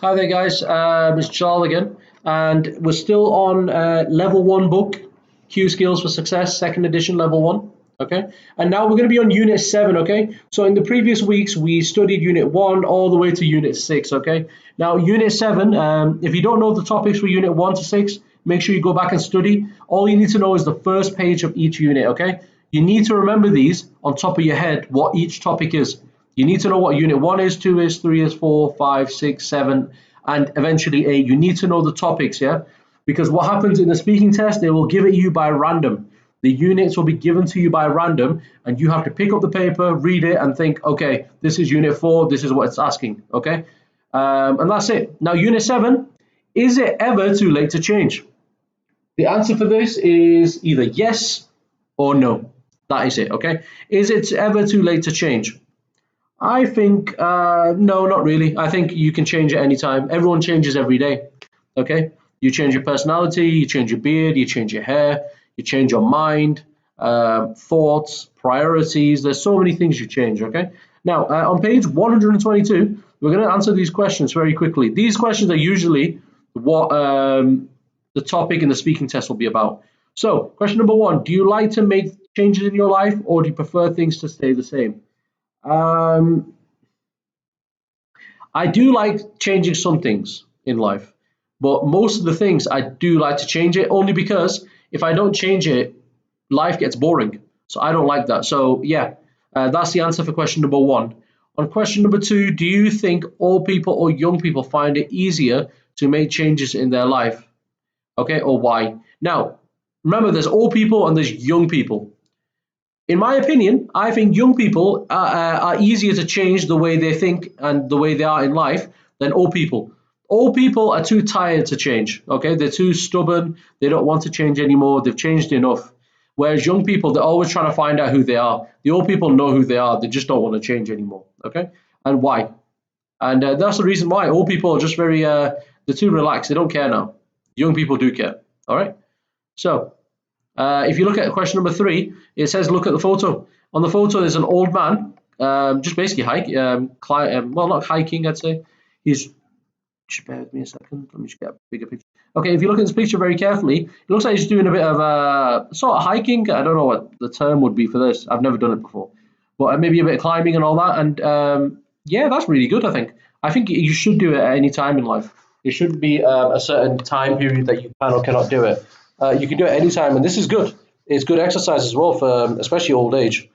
Hi there, guys. It's Charles again, and we're still on level one book, Q Skills for Success, second edition, level one. Okay, and now we're going to be on unit seven. Okay, so in the previous weeks we studied unit one all the way to unit six. Okay, now unit seven. If you don't know the topics for unit one to six, make sure you go back and study. All you need to know is the first page of each unit. Okay, you need to remember these on top of your head what each topic is. You need to know what unit one is, two is, three is, four, five, six, seven, and eventually eight. You need to know the topics, yeah? Because what happens in the speaking test, they will give it you by random. The units will be given to you by random, and you have to pick up the paper, read it, and think, okay, this is unit four, this is what it's asking, okay? And that's it. Now, unit seven, is it ever too late to change? The answer for this is either yes or no. That is it, okay? Is it ever too late to change? I think no, not really. I think you can change at any time. Everyone changes every day. Okay, you change your personality, you change your beard, you change your hair, you change your mind, thoughts, priorities. There's so many things you change. Okay. Now on page 122, we're going to answer these questions very quickly. These questions are usually what the topic in the speaking test will be about. So, question number one: do you like to make changes in your life, or do you prefer things to stay the same? Um, I do like changing some things in life, but most of the things I do like to change it only because if I don't change it, life gets boring. So I don't like that. So yeah, that's the answer for question number one. On question number two, do you think old people or young people find it easier to make changes in their life? Okay, or why? Now, remember, there's old people and there's young people. In my opinion, I think young people are easier to change the way they think and the way they are in life than old people. Old people are too tired to change. Okay, they're too stubborn. They don't want to change anymore. They've changed enough. Whereas young people, they're always trying to find out who they are. The old people know who they are. They just don't want to change anymore. Okay, and why? And that's the reason why old people are just very they're too relaxed. They don't care now. Young people do care. All right. So if you look at question number three, it says look at the photo. On the photo, there's an old man, just basically well, not hiking, I'd say. He's, just bear with me a second. Let me just get a bigger picture. Okay, if you look at this picture very carefully, it looks like he's doing a bit of sort of hiking. I don't know what the term would be for this. I've never done it before. But maybe a bit of climbing and all that. And yeah, that's really good, I think. I think you should do it at any time in life. It shouldn't be a certain time period that you can or cannot do it. You can do it anytime, and this is good. It's good exercise as well for especially old age.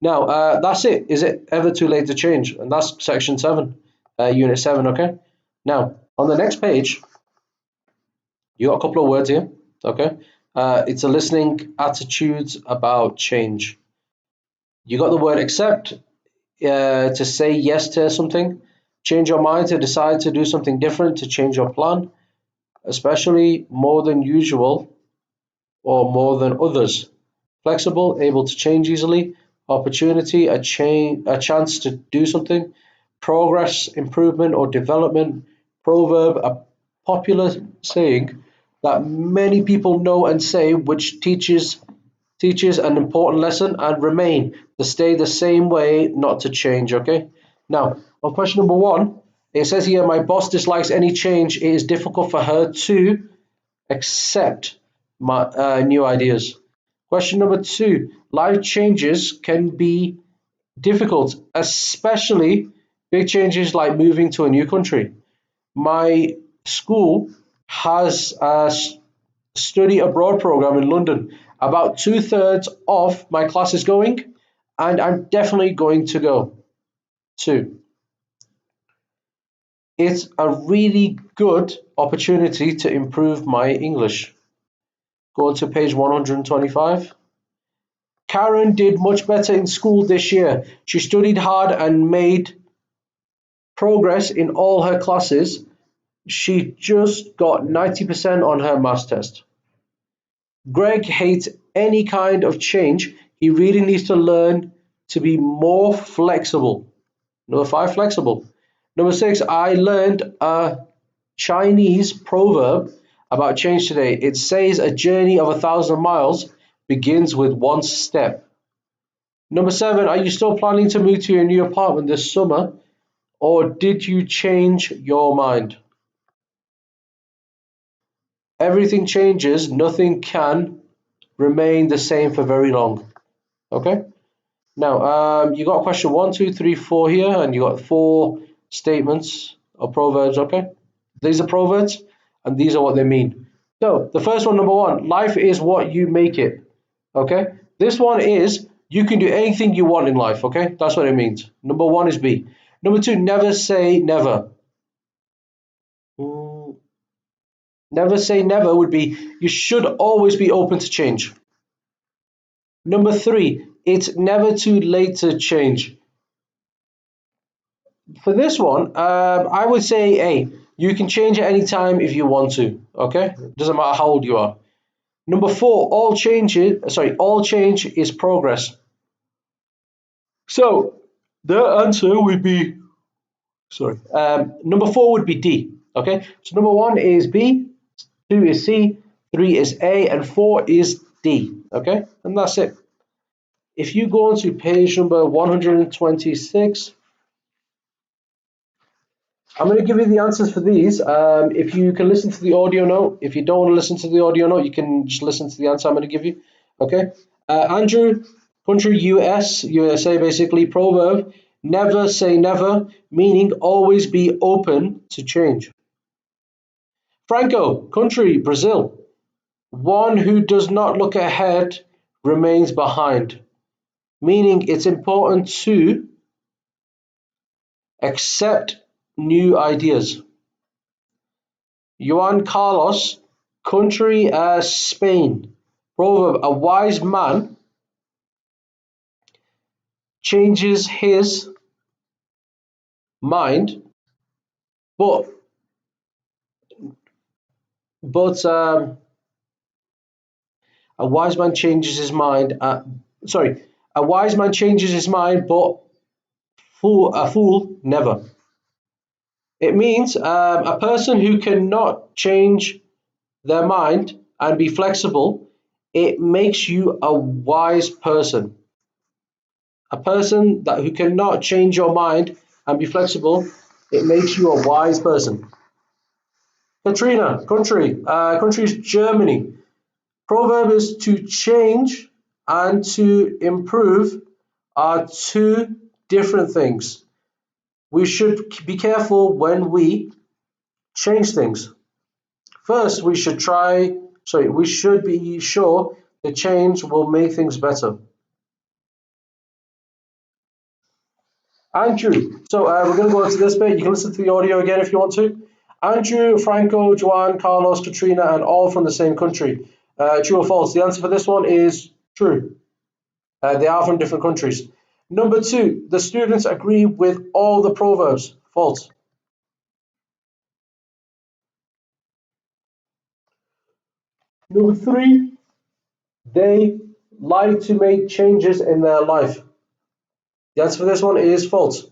Now, that's it. Is it ever too late to change? And that's section 7, unit 7, okay? Now, on the next page, you got a couple of words here, okay? It's a listening attitudes about change. You got the word accept, to say yes to something, change your mind, to decide to do something different, to change your plan, especially, more than usual, or more than others. Flexible, able to change easily. Opportunity, a chance to do something. Progress, improvement, or development. Proverb, a popular saying that many people know and say, which teaches an important lesson. And remain, to stay the same way, not to change. Okay. Now, on question number one, it says here, my boss dislikes any change. It is difficult for her to accept my new ideas. Question number two, life changes can be difficult, especially big changes like moving to a new country. My school has a study abroad program in London. About 2/3 of my class is going, and I'm definitely going to go too. It's a really good opportunity to improve my English. Go on to page 125. Karen did much better in school this year. She studied hard and made progress in all her classes. She just got 90% on her maths test. Greg hates any kind of change. He really needs to learn to be more flexible. Number 5, flexible. Number 6, I learned a Chinese proverb about change today. It says a journey of 1,000 miles begins with one step. Number 7, are you still planning to move to your new apartment this summer, or did you change your mind? Everything changes. Nothing can remain the same for very long. Okay. Now, you got question 1, 2, 3, 4 here, and you got 4 statements or proverbs. Okay. These are proverbs, and these are what they mean. So the first one, number 1, life is what you make it. Okay. This one is you can do anything you want in life. Okay. That's what it means. Number 1 is B. Number 2, never say never. Never say never would be you should always be open to change. Number 3, it's never too late to change. For this one, I would say A. You can change at any time if you want to. Okay, doesn't matter how old you are. Number 4, all change is progress. So the answer would be number 4 would be D. Okay, so number 1 is B, 2 is C, 3 is A, and 4 is D. Okay, and that's it. If you go on to page number 126, I'm going to give you the answers for these. If you can listen to the audio note, if you don't want to listen to the audio note, you can just listen to the answer I'm going to give you. Okay. Andrew, country USA, basically, proverb, never say never, meaning always be open to change. Franco, country, Brazil, one who does not look ahead remains behind, meaning it's important to accept new ideas. Juan Carlos, country Spain, proverb, a wise man changes his mind, but a wise man changes his mind. A wise man changes his mind, but a fool never. It means a person who cannot change their mind and be flexible, it makes you a wise person. A person who cannot change your mind and be flexible, it makes you a wise person. Katrina, country is Germany. Proverb is to change and to improve are two different things. We should be careful when we change things. First, we should be sure the change will make things better. Andrew, so we're going to go into this bit. You can listen to the audio again if you want to. Andrew, Franco, Juan, Carlos, Katrina, and all from the same country. True or false? The answer for this one is true. They are from different countries. Number 2, the students agree with all the proverbs. False. Number 3, they like to make changes in their life. The answer for this one is false.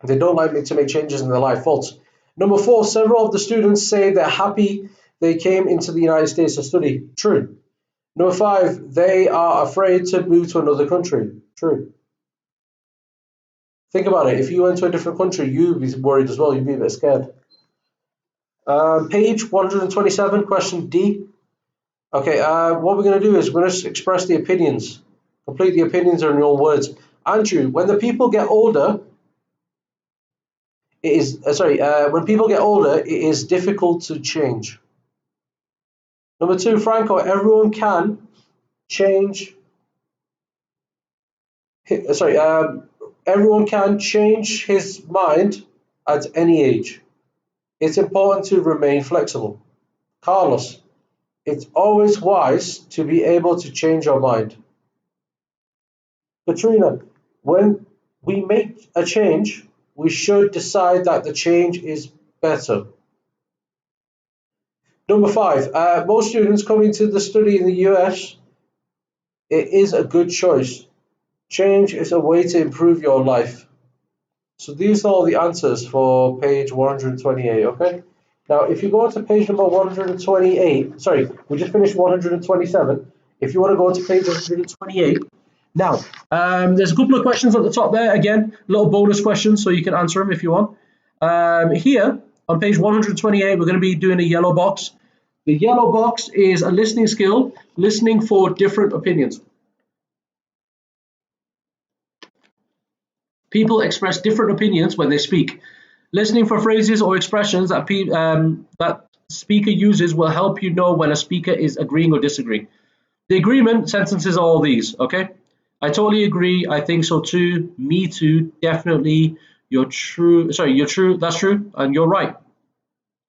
They don't like to make changes in their life. False. Number 4, several of the students say they're happy they came into the United States to study. True. Number 5, they are afraid to move to another country. True. Think about it. If you went to a different country, you'd be worried as well. You'd be a bit scared. Page 127, question D. Okay, what we're going to do is we're going to express the opinions. Complete the opinions in your own words. Andrew, when the people get older, when people get older, it is difficult to change. Number 2, Franco, everyone can change. Everyone can change his mind at any age. It's important to remain flexible. Carlos, it's always wise to be able to change your mind. Katrina, when we make a change, we should decide that the change is better. Number 5, most students coming to the study in the US, it is a good choice. Change is a way to improve your life. So these are all the answers for page 128, okay? Now, if you go to page number 128, sorry, we just finished 127. If you want to go to page 128, now, there's a couple of questions at the top there. Again, little bonus questions, so you can answer them if you want. Here, On page 128, we're going to be doing a yellow box. The yellow box is a listening skill, listening for different opinions. People express different opinions when they speak. Listening for phrases or expressions that speaker uses will help you know when a speaker is agreeing or disagreeing. The agreement sentences are all these, okay? I totally agree. I think so too. Me too. Definitely. You're true. Sorry, you're true. That's true. And you're right.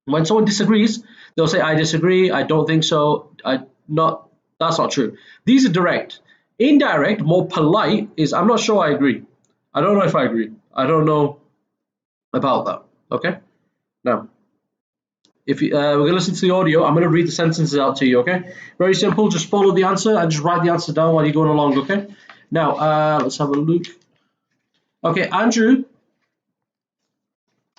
When someone disagrees, they'll say, I disagree. I don't think so. That's not true. These are direct. Indirect, more polite, is I'm not sure I agree. I don't know if I agree. I don't know about that. Okay? Now, if you, we're going to listen to the audio, I'm going to read the sentences out to you, okay? Very simple. Just follow the answer and just write the answer down while you're going along, okay? Now, let's have a look. Okay, Andrew,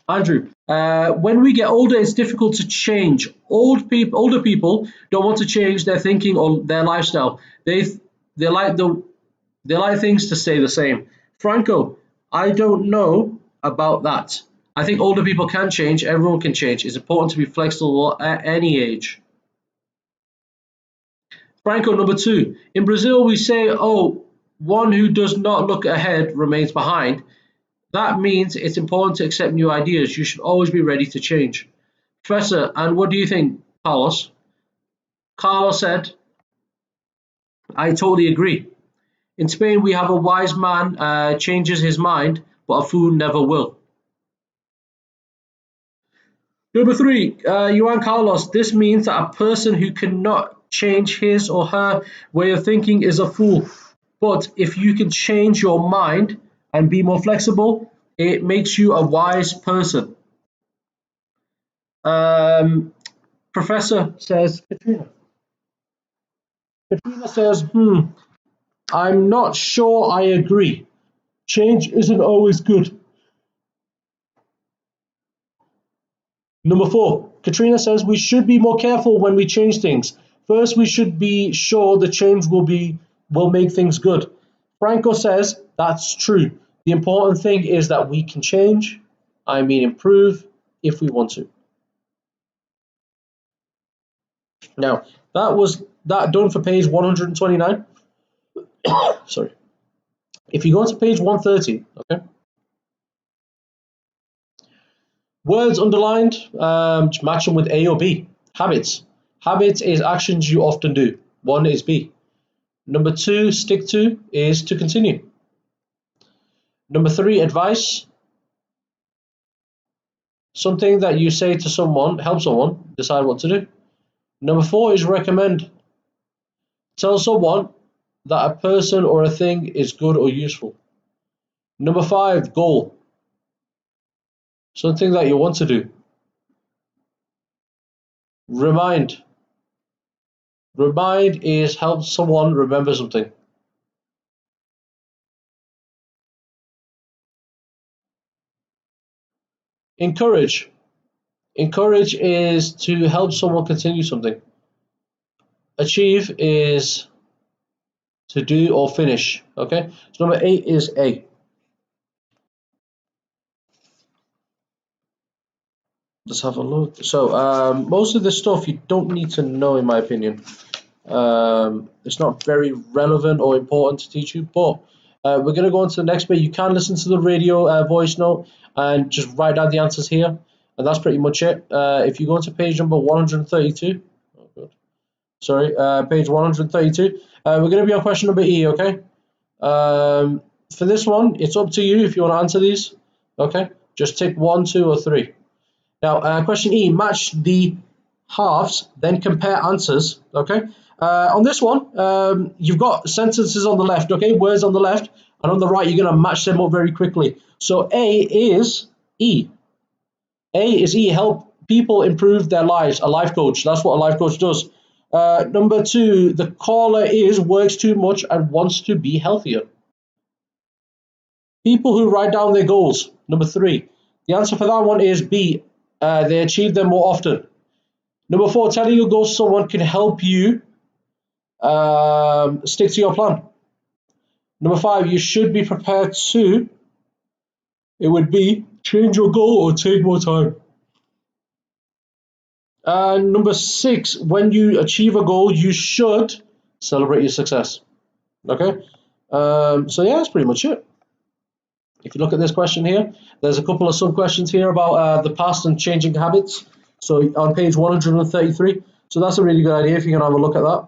when we get older, it's difficult to change. Older people don't want to change their thinking or their lifestyle. They like things to stay the same. Franco, I don't know about that. I think older people can change. Everyone can change. It's important to be flexible at any age. Franco, number 2. In Brazil, we say, oh, one who does not look ahead remains behind. That means it's important to accept new ideas. You should always be ready to change. Professor, and what do you think, Carlos? Carlos said, I totally agree. In Spain, we have a wise man changes his mind, but a fool never will. Number 3, Juan Carlos, this means that a person who cannot change his or her way of thinking is a fool. But if you can change your mind and be more flexible, it makes you a wise person. Professor says, Katrina says, I'm not sure I agree. Change isn't always good. Number 4, Katrina says we should be more careful when we change things. First, we should be sure the change will make things good. Franco says that's true. The important thing is that we can change, improve, if we want to. Now, that was that done for page 129. Sorry. If you go to page 130, okay. Words underlined, just match them with A or B. Habits. Habits is actions you often do. 1 is B. Number 2, stick to, is to continue. Number 3, advice. Something that you say to someone, help someone decide what to do. Number 4 is recommend. Tell someone that a person or a thing is good or useful. Number 5, goal. Something that you want to do. Remind. Remind is help someone remember something. Encourage. Encourage is to help someone continue something. Achieve is to do or finish. Okay, so number 8 is A. Let's have a look. So most of this stuff you don't need to know, in my opinion. It's not very relevant or important to teach you, but we're going to go on to the next bit. You can listen to the radio voice note and just write down the answers here, and that's pretty much it. If you go to page number 132, page 132, we're going to be on question number E, okay? For this one, it's up to you if you want to answer these, okay? Just tick 1, 2, or 3. Now, question E, match the halves, then compare answers, okay? On this one, you've got sentences on the left, okay? Words on the left, and on the right, you're going to match them up very quickly. So A is E. A is E, help people improve their lives, a life coach. That's what a life coach does. Number 2, the caller is works too much and wants to be healthier. People who write down their goals. Number 3, the answer for that one is B. They achieve them more often. Number 4, telling your goals to someone can help you stick to your plan. Number 5, you should be prepared to, it would be change your goal or take more time. And number 6, when you achieve a goal, you should celebrate your success. Okay, so yeah, that's pretty much it. If you look at this question here, there's a couple of sub questions here about the past and changing habits. So on page 133, so that's a really good idea if you can have a look at that.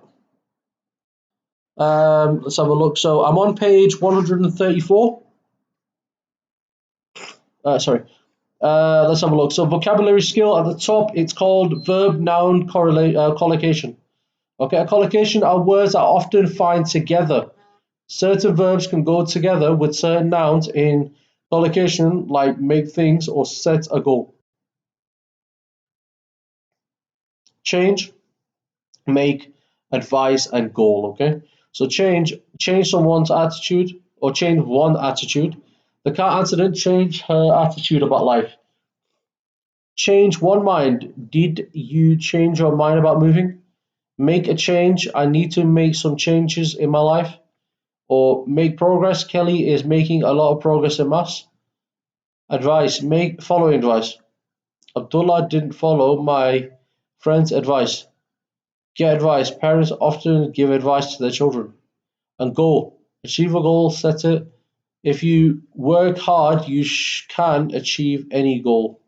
Let's have a look. So I'm on page 134. Sorry. Let's have a look. So vocabulary skill at the top, it's called verb-noun collocation. Okay, a collocation are words that are often found together. Certain verbs can go together with certain nouns in collocation, like make things or set a goal. Change, make, advise, and goal. Okay, so change someone's attitude or change one attitude. The car accident changed her attitude about life. Change one mind. Did you change your mind about moving? Make a change. I need to make some changes in my life. Or make progress. Kelly is making a lot of progress in maths. Advice. Make following advice. Abdullah didn't follow my friend's advice. Get advice. Parents often give advice to their children. And goal. Achieve a goal. Set it. If you work hard, you can achieve any goal.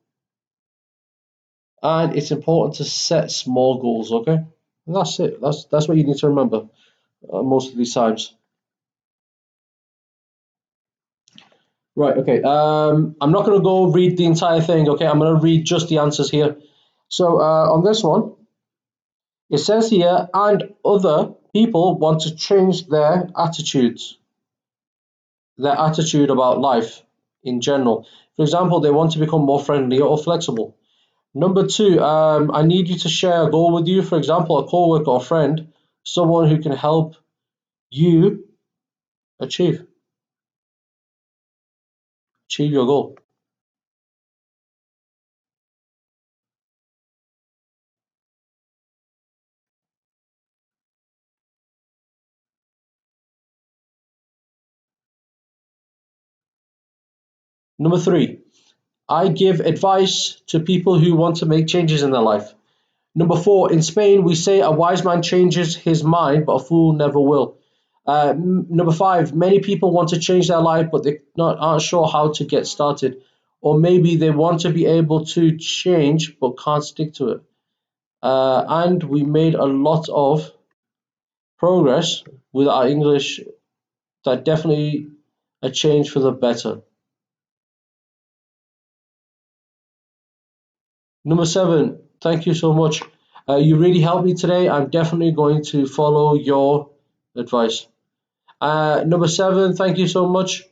And it's important to set small goals, okay? And that's it. That's what you need to remember most of these times. Right, okay. I'm not going to go read the entire thing, okay? I'm going to read just the answers here. So on this one, it says here, and other people want to change their attitude about life in general. For example, they want to become more friendly or flexible. Number 2, I need you to share a goal with you. For example, a coworker or friend, someone who can help you achieve your goal. Number 3, I give advice to people who want to make changes in their life. Number 4, in Spain, we say a wise man changes his mind, but a fool never will. Number 5, many people want to change their life, but they aren't sure how to get started. Or maybe they want to be able to change, but can't stick to it. And we made a lot of progress with our English. That definitely a change for the better. Number 7, thank you so much. You really helped me today. I'm definitely going to follow your advice. Number 7, thank you so much.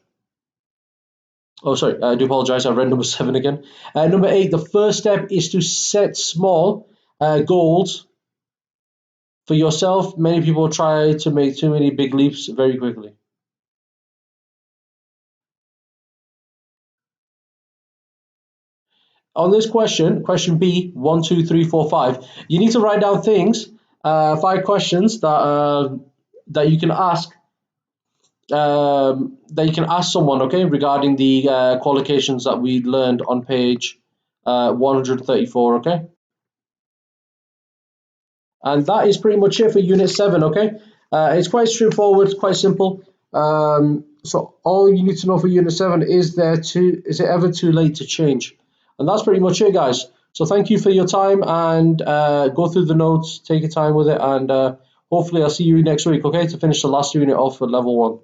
Oh, sorry, I do apologize. I read number 7 again. Number 8, the first step is to set small goals for yourself. Many people try to make too many big leaps very quickly. On this question, question B, 1, 2, 3, 4, 5, you need to write down things, 5 questions that you can ask someone, okay, regarding the qualifications that we learned on page 134, okay. And that is pretty much it for unit 7, okay. It's quite straightforward, it's quite simple. So all you need to know for unit 7 is it ever too late to change? And that's pretty much it, guys. So thank you for your time, and go through the notes, take your time with it, and hopefully I'll see you next week, okay, to finish the last unit off for level 1.